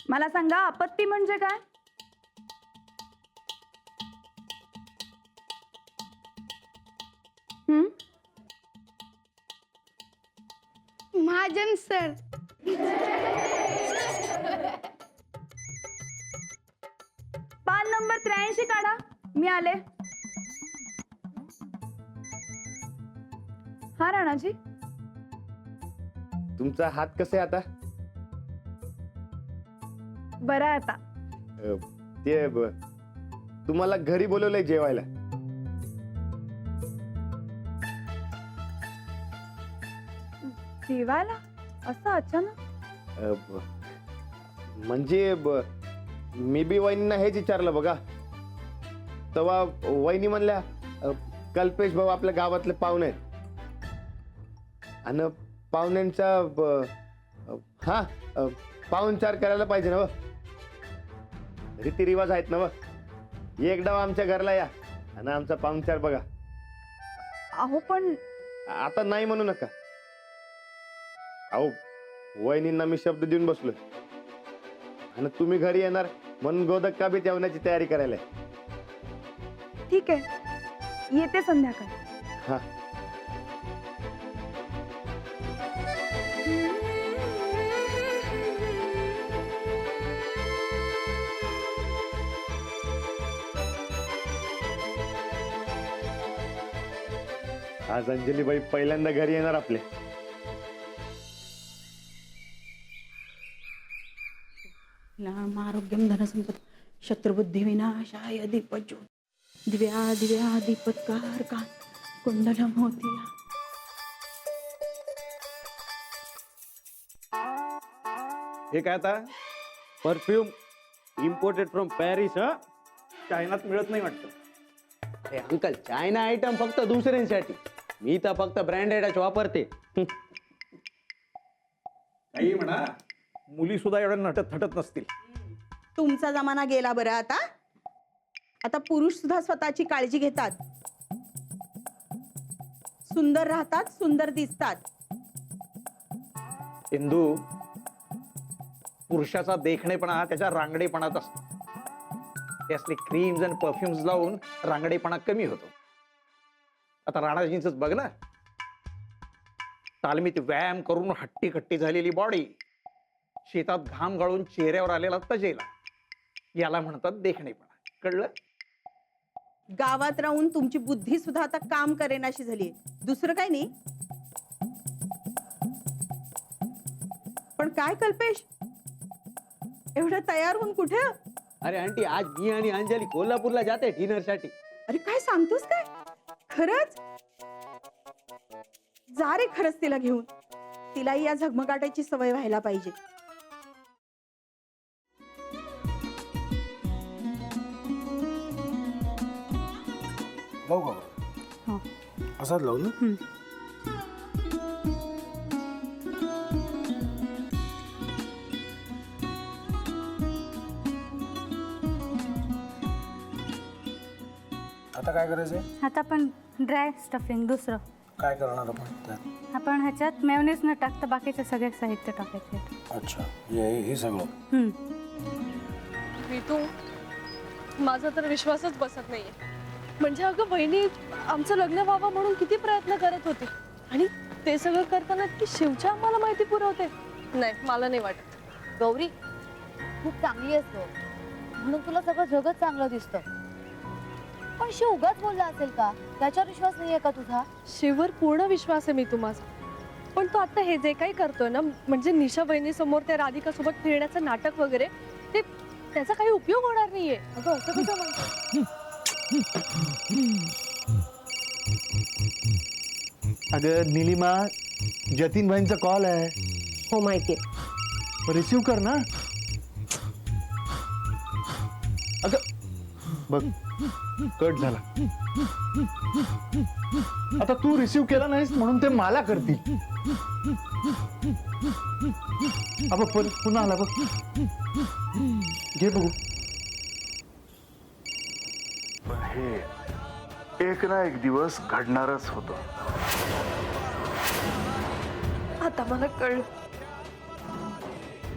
मला सांगा, आपत्ती म्हणजे काय? महाजन सर. पान नंबर 83 काढा. मी आले. हा राणाजी, तुमचा हात कसा आहे आता? बरं आहे आता. तुम्हाला घरी बोलवलंय जेवायला. जेवायला असं अचानक? म्हणजे मी बी वहिनींना हेच विचारलं बघा. तेव्हा वहिनी म्हणल्या कल्पेश भाऊ आपल्या गावातले पाहुणे आहेत आणि पाहुण्यांचा पाहुणचार करायला पाहिजे ना. रीतिरिवाज आहेत ना. एकदा आमच्या घरला या आणि आमचा पाहुणचार बघा. अहो पण आता नाही म्हणू नका. अहो वहिनींना मी शब्द देऊन बसलोय आणि तुम्ही घरी येणार म्हणून गोदक का बी जेवणाची तयारी करायला. ठीक आहे, येते संध्याकाळी. हा. आज अंजलीबाई पहिल्यांदा घरी येणार आपले. नाम आरोग्यम धनसंपद शत्रुबुद्धी विनाशाय दीपज्योत दिव्या दिव्या दीपत्कार का कुंडलम होती. हे काय आता? Perfume imported from Paris. चायनात मिळत नाही वाटतं. अरे अंकल, चायना आयटम फक्त दुसऱ्यांसाठी. मी तर फक्त ब्रँडेडच वापरते. काही म्हणा, मुली सुद्धा एवढ्या नटत थटत नसतील. तुमचा जमाना गेला बरं. आता पुरुष सुद्धा स्वतःची काळजी घेतात, सुंदर राहतात, सुंदर दिसतात. इंदू, पुरुषाचा देखणेपणा त्याच्या रांगडेपणात असतो. ते असले क्रीम्स आणि परफ्युम्स लावून रांगडेपणा कमी होतो. आता राणाजींच बघ ना, तालमीत व्यायाम करून हट्टी खट्टी झालेली बॉडी, शेतात घाम गाळून चेहऱ्यावर आलेला तजेला, याला म्हणतात देखणेपणा. कळलं? गावात राहून तुमची बुद्धी सुद्धा आता काम करेनाशी झाली. दुसरं काय नाही. पण काय कल्पेश, एवढं तयार होऊन कुठे? अरे आंटी, आज मी आणि अंजली कोल्हापूरला जाते डिनर साठी. अरे काय सांगतोस काय? खरंच? जा रे खरंच तिला घेऊन. तिलाही या झगमगाटाची सवय व्हायला पाहिजे. लावू का? हो. असाच लावू ना. आता काय करायचंय? आता आपण ड्राय स्टफिंग दुसरं काय करणार आपण त्यात? आपण ह्याच्यात मेयोनीज न टाकता बाकीचे सगळे साहित्य टाकायचे. अच्छा, हे सगळं. मी तू माझा तर विश्वासच बसत नाहीये. म्हणजे अगं बहिणी, आमचं लग्न व्हावं म्हणून किती प्रयत्न करत होते आणि ते सगळं करताना की शिवच्या आम्हाला माहिती पुरवते. नाही, मला नाही वाटत. गौरी, खूप चांगली आहेस गं, म्हणून तुला सगळं जगच चांगलं दिसतं. पण शिव उगाच बोलला असेल का? त्याच्यावर विश्वास नाहीये का तुझा? शिववर पूर्ण विश्वास आहे मी माझा. पण तो आता हे जे काही करतोय ना, म्हणजे निशा बहिणी समोर त्या राधिका सोबत फिरण्याचं नाटक वगैरे, ते त्याचा काही उपयोग होणार नाहीये. अगं असं कसं म्हणतो? अगं निलिमा, जतीन भाईंचा कॉल आहे. हो माहितीये. रिसीव कर ना. अगं बघ, कट झाला. आता तू रिसीव केला नाहीस म्हणून ते मला करतील. अब पुन्हा आला बघ. घे बघू. हे एक ना एक दिवस घडणारच होतं. आता मला कळलं.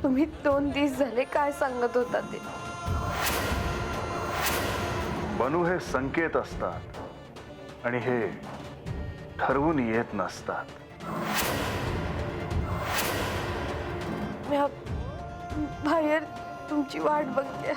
तुम्ही 2 दिवस झाले काय सांगत होता ते? बनू हे संकेत असतात आणि हे ठरवून येत नसतात. मी बाहेर तुमची वाट बघते.